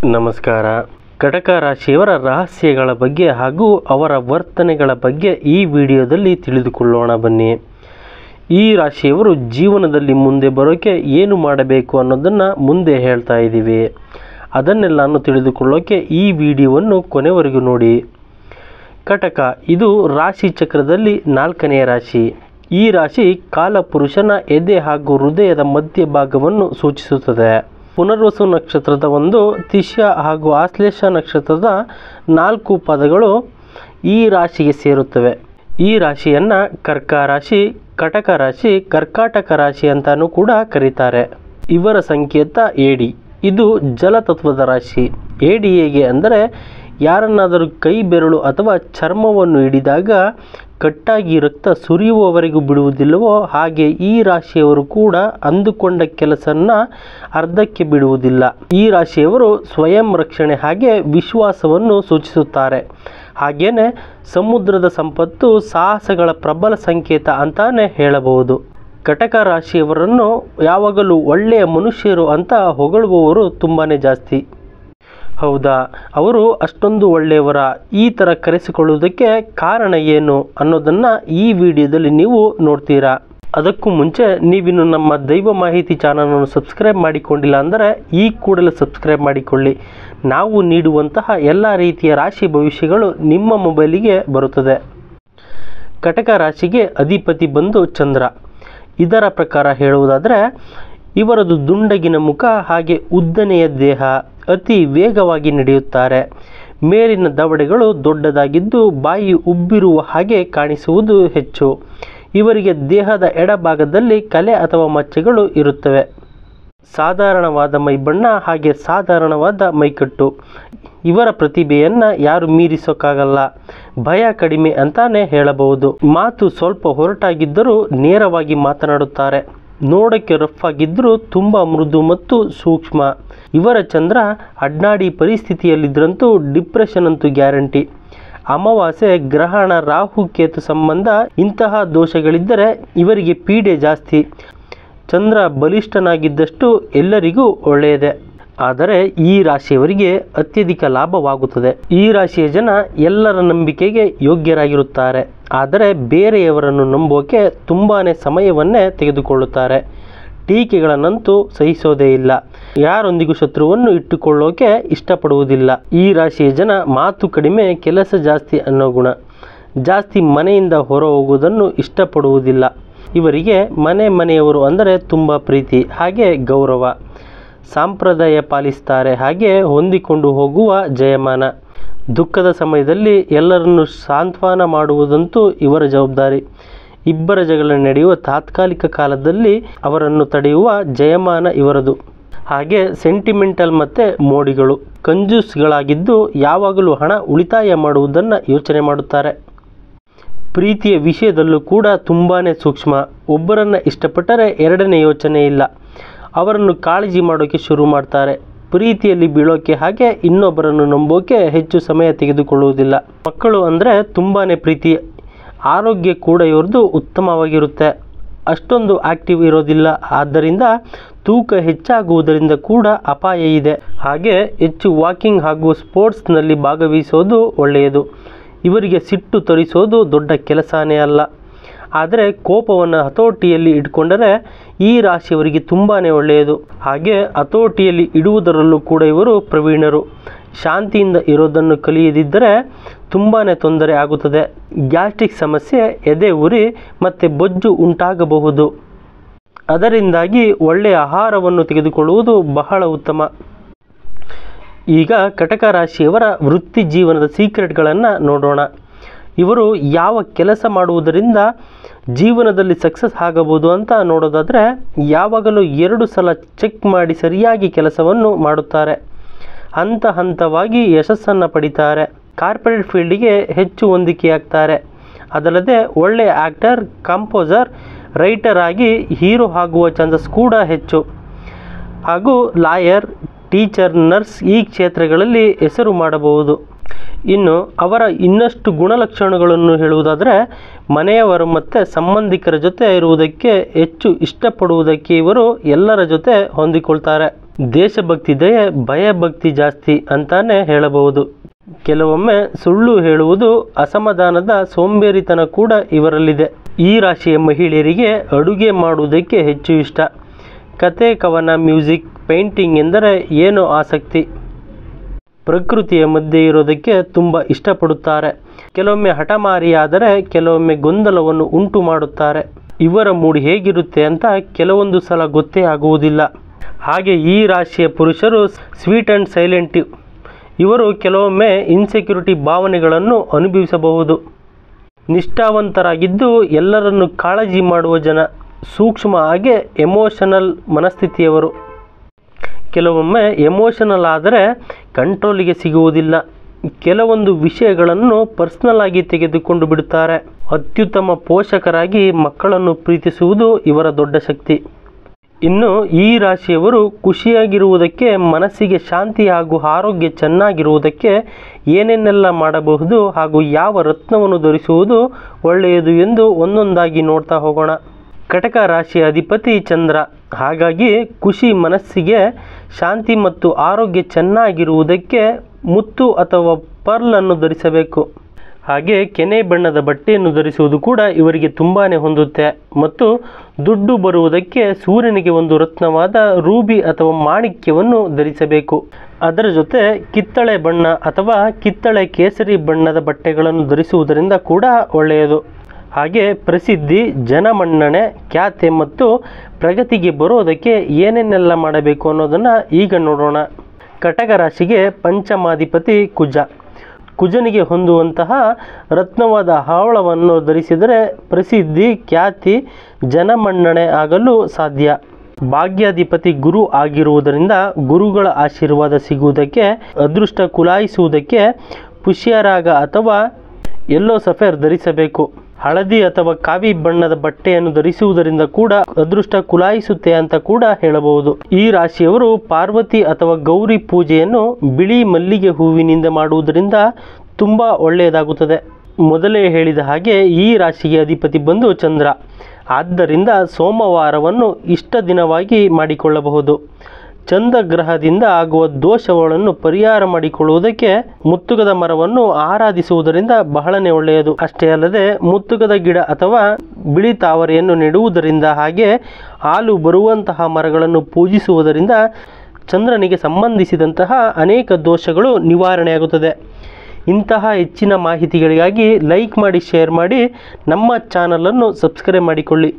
ನಮಸ್ಕಾರ. ಕಟಕ ರಾಶಿಯವರ ರಹಸ್ಯಗಳ ಬಗ್ಗೆ ಹಾಗೂ ಅವರ ವರ್ತನೆಗಳ ಬಗ್ಗೆ ಈ ವಿಡಿಯೋದಲ್ಲಿ ತಿಳಿದುಕೊಳ್ಳೋಣ ಬನ್ನಿ. ಈ ರಾಶಿಯವರು ಜೀವನದಲ್ಲಿ ಮುಂದೆ ಬರೋಕ್ಕೆ ಏನು ಮಾಡಬೇಕು ಅನ್ನೋದನ್ನು ಮುಂದೆ ಹೇಳ್ತಾ ಇದ್ದೀವಿ. ಅದನ್ನೆಲ್ಲನೂ ತಿಳಿದುಕೊಳ್ಳೋಕೆ ಈ ವಿಡಿಯೋವನ್ನು ಕೊನೆವರೆಗೂ ನೋಡಿ. ಕಟಕ ಇದು ರಾಶಿ ಚಕ್ರದಲ್ಲಿ 4ನೇ ರಾಶಿ. ಈ ರಾಶಿ ಕಾಲಪುರುಷನ ಎದೆ ಹಾಗೂ ಹೃದಯದ ಮಧ್ಯಭಾಗವನ್ನು ಸೂಚಿಸುತ್ತದೆ. ಪುನರ್ವಸು ನಕ್ಷತ್ರದ ತಿಷ್ಯ ಹಾಗೂ ಆಶ್ಲೇಷ ನಕ್ಷತ್ರದ 4 ಪದಗಳು ಈ ರಾಶಿಗೆ ಸೇರುತ್ತವೆ. ಈ ರಾಶಿಯನ್ನು ಕರ್ಕ ರಾಶಿ, ಕಟಕ ರಾಶಿ, ಕರ್ಕಾಟಕ ರಾಶಿ ಅಂತಾನೂ ಕೂಡ ಕರೀತಾರೆ. ಇವರ ಸಂಕೇತ ಏಡಿ. ಇದು ಜಲತತ್ವದ ರಾಶಿ. ಏಡಿ ಹೇಗೆ ಅಂದರೆ ಯಾರನ್ನಾದರೂ ಕೈ ಬೆರಳು ಅಥವಾ ಚರ್ಮವನ್ನು ಹಿಡಿದಾಗ ಕಟ್ಟಾಗಿ ರಕ್ತ ಸುರಿಯುವವರೆಗೂ ಬಿಡುವುದಿಲ್ಲವೋ ಹಾಗೆ ಈ ರಾಶಿಯವರು ಕೂಡ ಅಂದುಕೊಂಡ ಕೆಲಸನ ಅರ್ಧಕ್ಕೆ ಬಿಡುವುದಿಲ್ಲ. ಈ ರಾಶಿಯವರು ಸ್ವಯಂ ರಕ್ಷಣೆ ಹಾಗೆ ವಿಶ್ವಾಸವನ್ನು ಸೂಚಿಸುತ್ತಾರೆ. ಹಾಗೇನೆ ಸಮುದ್ರದ ಸಂಪತ್ತು ಸಾಹಸಗಳ ಪ್ರಬಲ ಸಂಕೇತ ಅಂತಾನೆ ಹೇಳಬಹುದು. ಕಟಕ ರಾಶಿಯವರನ್ನು ಯಾವಾಗಲೂ ಒಳ್ಳೆಯ ಮನುಷ್ಯರು ಅಂತ ಹೊಗಳುವವರು ತುಂಬಾ ಜಾಸ್ತಿ. ಹೌದಾ, ಅವರು ಅಷ್ಟೊಂದು ಒಳ್ಳೆಯವರ ಈ ಥರ ಕರೆಸಿಕೊಳ್ಳುವುದಕ್ಕೆ ಕಾರಣ ಏನು ಅನ್ನೋದನ್ನು ಈ ವಿಡಿಯೋದಲ್ಲಿ ನೀವು ನೋಡ್ತೀರಾ. ಅದಕ್ಕೂ ಮುಂಚೆ ನೀವಿನ್ನು ನಮ್ಮ ದೈವ ಮಾಹಿತಿ ಚಾನಲನ್ನು ಸಬ್ಸ್ಕ್ರೈಬ್ ಮಾಡಿಕೊಂಡಿಲ್ಲ ಅಂದರೆ ಈ ಕೂಡಲೇ ಸಬ್ಸ್ಕ್ರೈಬ್ ಮಾಡಿಕೊಳ್ಳಿ. ನಾವು ನೀಡುವಂತಹ ಎಲ್ಲ ರೀತಿಯ ರಾಶಿ ಭವಿಷ್ಯಗಳು ನಿಮ್ಮ ಮೊಬೈಲಿಗೆ ಬರುತ್ತದೆ. ಕಟಕ ರಾಶಿಗೆ ಅಧಿಪತಿ ಚಂದ್ರ. ಇದರ ಪ್ರಕಾರ ಹೇಳುವುದಾದರೆ ಇವರದು ದುಂಡಗಿನ ಮುಖ ಹಾಗೆ ಉದ್ದನೆಯ ದೇಹ, ಅತಿ ವೇಗವಾಗಿ ನಡೆಯುತ್ತಾರೆ. ಮೇಲಿನ ದವಡೆಗಳು ದೊಡ್ಡದಾಗಿದ್ದು ಬಾಯಿ ಉಬ್ಬಿರುವ ಹಾಗೆ ಕಾಣಿಸುವುದು ಹೆಚ್ಚು. ಇವರಿಗೆ ದೇಹದ ಎಡಭಾಗದಲ್ಲಿ ಕಲೆ ಅಥವಾ ಮಚ್ಚೆಗಳು ಇರುತ್ತವೆ. ಸಾಧಾರಣವಾದ ಮೈಬಣ್ಣ ಹಾಗೆ ಸಾಧಾರಣವಾದ ಮೈಕಟ್ಟು. ಇವರ ಪ್ರತಿಭೆಯನ್ನು ಯಾರು ಮೀರಿಸೋಕ್ಕಾಗಲ್ಲ. ಭಯ ಕಡಿಮೆ ಅಂತಾನೆ ಹೇಳಬಹುದು. ಮಾತು ಸ್ವಲ್ಪ ಹೊರಟಾಗಿದ್ದರೂ ನೇರವಾಗಿ ಮಾತನಾಡುತ್ತಾರೆ. ನೋಡೋಕ್ಕೆ ರಫ್ ಆಗಿದ್ದರೂ ತುಂಬ ಮೃದು ಮತ್ತು ಸೂಕ್ಷ್ಮ. ಇವರ ಚಂದ್ರ ಅಡ್ನಾಡಿ ಪರಿಸ್ಥಿತಿಯಲ್ಲಿದ್ದರಂತೂ ಡಿಪ್ರೆಷನ್ ಅಂತೂ ಗ್ಯಾರಂಟಿ. ಅಮಾವಾಸ್ಯೆ, ಗ್ರಹಣ, ರಾಹು ಕೇತು ಸಂಬಂಧ ಇಂತಹ ದೋಷಗಳಿದ್ದರೆ ಇವರಿಗೆ ಪೀಡೆ ಜಾಸ್ತಿ. ಚಂದ್ರ ಬಲಿಷ್ಠನಾಗಿದ್ದಷ್ಟು ಎಲ್ಲರಿಗೂ ಒಳ್ಳೆಯದೇ. ಆದರೆ ಈ ರಾಶಿಯವರಿಗೆ ಅತ್ಯಧಿಕ ಲಾಭವಾಗುತ್ತದೆ. ಈ ರಾಶಿಯ ಜನ ಎಲ್ಲರ ನಂಬಿಕೆಗೆ ಯೋಗ್ಯರಾಗಿರುತ್ತಾರೆ. ಆದರೆ ಬೇರೆಯವರನ್ನು ನಂಬೋಕೆ ತುಂಬಾ ಸಮಯವನ್ನೇ ತೆಗೆದುಕೊಳ್ಳುತ್ತಾರೆ. ಟೀಕೆಗಳನ್ನಂತೂ ಸಹಿಸೋದೇ ಇಲ್ಲ. ಯಾರೊಂದಿಗೂ ಶತ್ರುವನ್ನು ಇಟ್ಟುಕೊಳ್ಳೋಕೆ ಇಷ್ಟಪಡುವುದಿಲ್ಲ. ಈ ರಾಶಿಯ ಜನ ಮಾತು ಕಡಿಮೆ, ಕೆಲಸ ಜಾಸ್ತಿ ಅನ್ನೋ ಗುಣ. ಜಾಸ್ತಿ ಮನೆಯಿಂದ ಹೊರ ಹೋಗುವುದನ್ನು ಇಷ್ಟಪಡುವುದಿಲ್ಲ. ಇವರಿಗೆ ಮನೆಯವರು ಅಂದರೆ ತುಂಬ ಪ್ರೀತಿ ಹಾಗೆ ಗೌರವ. ಸಂಪ್ರದಾಯ ಪಾಲಿಸ್ತಾರೆ ಹಾಗೆ ಹೊಂದಿಕೊಂಡು ಹೋಗುವ ಜಯಮಾನ. ದುಃಖದ ಸಮಯದಲ್ಲಿ ಎಲ್ಲರನ್ನು ಸಾಂತ್ವನ ಮಾಡುವುದಂತೂ ಇವರ ಜವಾಬ್ದಾರಿ. ಇಬ್ಬರ ಜಗಳ ನಡೆಯುವ ತಾತ್ಕಾಲಿಕ ಕಾಲದಲ್ಲಿ ಅವರನ್ನು ತಡೆಯುವ ಜಯಮಾನ ಇವರದು. ಹಾಗೆ ಸೆಂಟಿಮೆಂಟಲ್ ಮತ್ತು ಮೋಡಿಗಳು. ಕಂಜೂಸ್ಗಳಾಗಿದ್ದು ಯಾವಾಗಲೂ ಹಣ ಉಳಿತಾಯ ಮಾಡುವುದನ್ನು ಯೋಚನೆ ಮಾಡುತ್ತಾರೆ. ಪ್ರೀತಿಯ ವಿಷಯದಲ್ಲೂ ಕೂಡ ತುಂಬಾ ಸೂಕ್ಷ್ಮ. ಒಬ್ಬರನ್ನು ಇಷ್ಟಪಟ್ಟರೆ ಎರಡನೇ ಯೋಚನೆ ಇಲ್ಲ. ಅವರನ್ನು ಕಾಳಜಿ ಮಾಡೋಕ್ಕೆ ಶುರು ಮಾಡ್ತಾರೆ. ಪ್ರೀತಿಯಲ್ಲಿ ಬೀಳೋಕೆ ಹಾಗೆ ಇನ್ನೊಬ್ಬರನ್ನು ನಂಬೋಕೆ ಹೆಚ್ಚು ಸಮಯ ತೆಗೆದುಕೊಳ್ಳುವುದಿಲ್ಲ. ಮಕ್ಕಳು ಅಂದರೆ ತುಂಬಾ ಪ್ರೀತಿ. ಆರೋಗ್ಯ ಕೂಡ ಇವ್ರದ್ದು ಉತ್ತಮವಾಗಿರುತ್ತೆ. ಅಷ್ಟೊಂದು ಆಕ್ಟಿವ್ ಇರೋದಿಲ್ಲ. ಆದ್ದರಿಂದ ತೂಕ ಹೆಚ್ಚಾಗುವುದರಿಂದ ಕೂಡ ಅಪಾಯ ಇದೆ. ಹಾಗೆ ಹೆಚ್ಚು ವಾಕಿಂಗ್ ಹಾಗೂ ಸ್ಪೋರ್ಟ್ಸ್ನಲ್ಲಿ ಭಾಗವಹಿಸೋದು ಒಳ್ಳೆಯದು. ಇವರಿಗೆ ಸಿಟ್ಟು ತರಿಸೋದು ದೊಡ್ಡ ಕೆಲಸನೇ ಅಲ್ಲ. ಆದರೆ ಕೋಪವನ್ನು ಹತೋಟಿಯಲ್ಲಿ ಇಟ್ಕೊಂಡರೆ ಈ ರಾಶಿಯವರಿಗೆ ತುಂಬಾ ಒಳ್ಳೆಯದು. ಹಾಗೆ ಹತೋಟಿಯಲ್ಲಿ ಇಡುವುದರಲ್ಲೂ ಕೂಡ ಇವರು ಪ್ರವೀಣರು. ಶಾಂತಿಯಿಂದ ಇರೋದನ್ನು ಕಲಿಯದಿದ್ದರೆ ತುಂಬಾ ತೊಂದರೆ ಆಗುತ್ತದೆ. ಗ್ಯಾಸ್ಟ್ರಿಕ್ ಸಮಸ್ಯೆ, ಎದೆ ಉರಿ ಮತ್ತು ಬೊಜ್ಜು ಉಂಟಾಗಬಹುದು. ಅದರಿಂದಾಗಿ ಒಳ್ಳೆಯ ಆಹಾರವನ್ನು ತೆಗೆದುಕೊಳ್ಳುವುದು ಬಹಳ ಉತ್ತಮ. ಈಗ ಕಟಕ ರಾಶಿಯವರ ವೃತ್ತಿ ಜೀವನದ ಸೀಕ್ರೆಟ್ಗಳನ್ನು ನೋಡೋಣ. ಇವರು ಯಾವ ಕೆಲಸ ಮಾಡುವುದರಿಂದ ಜೀವನದಲ್ಲಿ ಸಕ್ಸಸ್ ಆಗಬಹುದು ಅಂತ ನೋಡೋದಾದರೆ ಯಾವಾಗಲೂ 2 ಸಲ ಚೆಕ್ ಮಾಡಿ ಸರಿಯಾಗಿ ಕೆಲಸವನ್ನು ಮಾಡುತ್ತಾರೆ. ಹಂತವಾಗಿ ಯಶಸ್ಸನ್ನು ಪಡಿತಾರೆ. ಕಾರ್ಪೊರೇಟ್ ಫೀಲ್ಡಿಗೆ ಹೆಚ್ಚು ಹೊಂದಿಕೆಯಾಗ್ತಾರೆ. ಅದಲ್ಲದೆ ಒಳ್ಳೆಯ ಆ್ಯಕ್ಟರ್, ಕಂಪೋಸರ್, ರೈಟರ್ ಆಗಿ ಹೀರೋ ಆಗುವ ಚಾನ್ಸಸ್ ಕೂಡ ಹೆಚ್ಚು. ಹಾಗೂ ಲಾಯರ್, ಟೀಚರ್, ನರ್ಸ್ ಈ ಕ್ಷೇತ್ರಗಳಲ್ಲಿ ಹೆಸರು ಮಾಡಬಹುದು. ಇನ್ನು ಅವರ ಇನ್ನಷ್ಟು ಗುಣಲಕ್ಷಣಗಳನ್ನು ಹೇಳುವುದಾದರೆ ಮನೆಯವರು ಮತ್ತು ಸಂಬಂಧಿಕರ ಜೊತೆ ಇರುವುದಕ್ಕೆ ಹೆಚ್ಚು ಇಷ್ಟಪಡುವುದಕ್ಕೆ ಇವರು ಎಲ್ಲರ ಜೊತೆ ಹೊಂದಿಕೊಳ್ತಾರೆ. ದೇಶಭಕ್ತಿ ದಯೆ ಭಯಭಕ್ತಿ ಜಾಸ್ತಿ ಅಂತಾನೆ ಹೇಳಬಹುದು. ಕೆಲವೊಮ್ಮೆ ಸುಳ್ಳು ಹೇಳುವುದು ಅಸಮಾಧಾನದ ಸೋಂಬೇರಿತನ ಕೂಡ ಇವರಲ್ಲಿದೆ. ಈ ರಾಶಿಯ ಮಹಿಳೆಯರಿಗೆ ಅಡುಗೆ ಮಾಡುವುದಕ್ಕೆ ಹೆಚ್ಚು ಇಷ್ಟ. ಕತೆ ಕವನ ಮ್ಯೂಸಿಕ್ ಪೇಂಟಿಂಗ್ ಎಂದರೆ ಏನೋ ಆಸಕ್ತಿ. ಪ್ರಕೃತಿಯ ಮಧ್ಯೆ ಇರೋದಕ್ಕೆ ತುಂಬ ಇಷ್ಟಪಡುತ್ತಾರೆ. ಕೆಲವೊಮ್ಮೆ ಹಠಮಾರಿಯಾದರೆ ಕೆಲವೊಮ್ಮೆ ಗೊಂದಲವನ್ನು ಉಂಟು ಮಾಡುತ್ತಾರೆ. ಇವರ ಮೂಡ್ ಹೇಗಿರುತ್ತೆ ಅಂತ ಕೆಲವೊಂದು ಸಲ ಗೊತ್ತೇ ಆಗುವುದಿಲ್ಲ. ಹಾಗೆ ಈ ರಾಶಿಯ ಪುರುಷರು ಸ್ವೀಟ್ ಆ್ಯಂಡ್ ಸೈಲೆಂಟ್. ಇವರು ಕೆಲವೊಮ್ಮೆ ಇನ್ಸೆಕ್ಯೂರಿಟಿ ಭಾವನೆಗಳನ್ನು ಅನುಭವಿಸಬಹುದು. ನಿಷ್ಠಾವಂತರಾಗಿದ್ದು ಎಲ್ಲರನ್ನು ಕಾಳಜಿ ಮಾಡುವ ಜನ. ಸೂಕ್ಷ್ಮ ಹಾಗೆ ಎಮೋಷನಲ್ ಮನಸ್ಥಿತಿಯವರು. ಕೆಲವೊಮ್ಮೆ ಎಮೋಷನಲ್ ಆದರೆ ಕಂಟ್ರೋಲಿಗೆ ಸಿಗುವುದಿಲ್ಲ. ಕೆಲವೊಂದು ವಿಷಯಗಳನ್ನು ಪರ್ಸ್ನಲ್ ಆಗಿ ತೆಗೆದುಕೊಂಡು ಬಿಡುತ್ತಾರೆ. ಅತ್ಯುತ್ತಮ ಪೋಷಕರಾಗಿ ಮಕ್ಕಳನ್ನು ಪ್ರೀತಿಸುವುದು ಇವರ ದೊಡ್ಡ ಶಕ್ತಿ. ಇನ್ನು ಈ ರಾಶಿಯವರು ಖುಷಿಯಾಗಿರುವುದಕ್ಕೆ, ಮನಸ್ಸಿಗೆ ಶಾಂತಿ ಹಾಗೂ ಆರೋಗ್ಯ ಚೆನ್ನಾಗಿರುವುದಕ್ಕೆ ಏನೇನೆಲ್ಲ ಮಾಡಬಹುದು ಹಾಗೂ ಯಾವ ರತ್ನವನ್ನು ಧರಿಸುವುದು ಒಳ್ಳೆಯದು ಎಂದು ಒಂದೊಂದಾಗಿ ನೋಡ್ತಾ ಹೋಗೋಣ. ಕಟಕ ರಾಶಿಯ ಅಧಿಪತಿ ಚಂದ್ರ. ಹಾಗಾಗಿ ಖುಷಿ ಮನಸ್ಸಿಗೆ ಶಾಂತಿ ಮತ್ತು ಆರೋಗ್ಯ ಚೆನ್ನಾಗಿರುವುದಕ್ಕೆ ಮುತ್ತು ಅಥವಾ ಪರ್ಲ್ ಅನ್ನು ಧರಿಸಬೇಕು. ಹಾಗೆ ಕೆನೆ ಬಣ್ಣದ ಬಟ್ಟೆಯನ್ನು ಧರಿಸುವುದು ಕೂಡ ಇವರಿಗೆ ತುಂಬಾ ಹೊಂದುತ್ತೆ. ಮತ್ತು ದುಡ್ಡು ಬರುವುದಕ್ಕೆ ಸೂರ್ಯನಿಗೆ ಒಂದು ರತ್ನವಾದ ರೂಬಿ ಅಥವಾ ಮಾಣಿಕ್ಯವನ್ನು ಧರಿಸಬೇಕು. ಅದರ ಜೊತೆ ಕಿತ್ತಳೆ ಬಣ್ಣ ಅಥವಾ ಕಿತ್ತಳೆ ಕೇಸರಿ ಬಣ್ಣದ ಬಟ್ಟೆಗಳನ್ನು ಧರಿಸುವುದರಿಂದ ಕೂಡ ಒಳ್ಳೆಯದು. ಹಾಗೆ ಪ್ರಸಿದ್ಧಿ, ಜನಮನ್ನಣೆ, ಖ್ಯಾತೆ ಮತ್ತು ಪ್ರಗತಿಗೆ ಬರೋದಕ್ಕೆ ಏನೇನೆಲ್ಲ ಮಾಡಬೇಕು ಅನ್ನೋದನ್ನು ಈಗ ನೋಡೋಣ. ಕಟಕ ರಾಶಿಗೆ ಪಂಚಮಾಧಿಪತಿ ಕುಜ. ಕುಜನಿಗೆ ಹೊಂದುವಂತಹ ರತ್ನವಾದ ಹವಳವನ್ನು ಧರಿಸಿದರೆ ಪ್ರಸಿದ್ಧಿ, ಖ್ಯಾತಿ, ಜನಮನ್ನಣೆ ಆಗಲು ಸಾಧ್ಯ. ಭಾಗ್ಯಾಧಿಪತಿ ಗುರು ಆಗಿರುವುದರಿಂದ ಗುರುಗಳ ಆಶೀರ್ವಾದ ಸಿಗುವುದಕ್ಕೆ, ಅದೃಷ್ಟ ಕುಲಾಯಿಸುವುದಕ್ಕೆ ಪುಷ್ಯರಾಗ ಅಥವಾ ಯೆಲ್ಲೋ ಸಫೇರ್ ಧರಿಸಬೇಕು. ಹಳದಿ ಅಥವಾ ಕಾವಿ ಬಣ್ಣದ ಬಟ್ಟೆಯನ್ನು ಧರಿಸುವುದರಿಂದ ಕೂಡ ಅದೃಷ್ಟ ಕುಲಾಯಿಸುತ್ತೆ ಅಂತ ಕೂಡ ಹೇಳಬಹುದು. ಈ ರಾಶಿಯವರು ಪಾರ್ವತಿ ಅಥವಾ ಗೌರಿ ಪೂಜೆಯನ್ನು ಬಿಳಿ ಮಲ್ಲಿಗೆ ಹೂವಿನಿಂದ ಮಾಡುವುದರಿಂದ ತುಂಬ ಒಳ್ಳೆಯದಾಗುತ್ತದೆ. ಮೊದಲೇ ಹೇಳಿದ ಹಾಗೆ ಈ ರಾಶಿಗೆ ಅಧಿಪತಿ ಬಂದು ಚಂದ್ರ. ಆದ್ದರಿಂದ ಸೋಮವಾರವನ್ನು ಇಷ್ಟ ದಿನವಾಗಿ ಮಾಡಿಕೊಳ್ಳಬಹುದು. ಚಂದ್ರಗ್ರಹದಿಂದ ಆಗುವ ದೋಷಗಳನ್ನು ಪರಿಹಾರ ಮಾಡಿಕೊಳ್ಳುವುದಕ್ಕೆ ಮುತ್ತುಗದ ಮರವನ್ನು ಆರಾಧಿಸುವುದರಿಂದ ಬಹಳನೇ ಒಳ್ಳೆಯದು. ಅಷ್ಟೇ ಅಲ್ಲದೆ ಮುತ್ತುಗದ ಗಿಡ ಅಥವಾ ಬಿಳಿ ತಾವರೆಯನ್ನು ನೆಡುವುದರಿಂದ, ಹಾಗೆ ಹಾಲು ಬರುವಂತಹ ಮರಗಳನ್ನು ಪೂಜಿಸುವುದರಿಂದ ಚಂದ್ರನಿಗೆ ಸಂಬಂಧಿಸಿದಂತಹ ಅನೇಕ ದೋಷಗಳು ನಿವಾರಣೆಯಾಗುತ್ತದೆ. ಇಂತಹ ಹೆಚ್ಚಿನ ಮಾಹಿತಿಗಳಿಗಾಗಿ ಲೈಕ್ ಮಾಡಿ, ಶೇರ್ ಮಾಡಿ, ನಮ್ಮ ಚಾನಲನ್ನು ಸಬ್ಸ್ಕ್ರೈಬ್ ಮಾಡಿಕೊಳ್ಳಿ.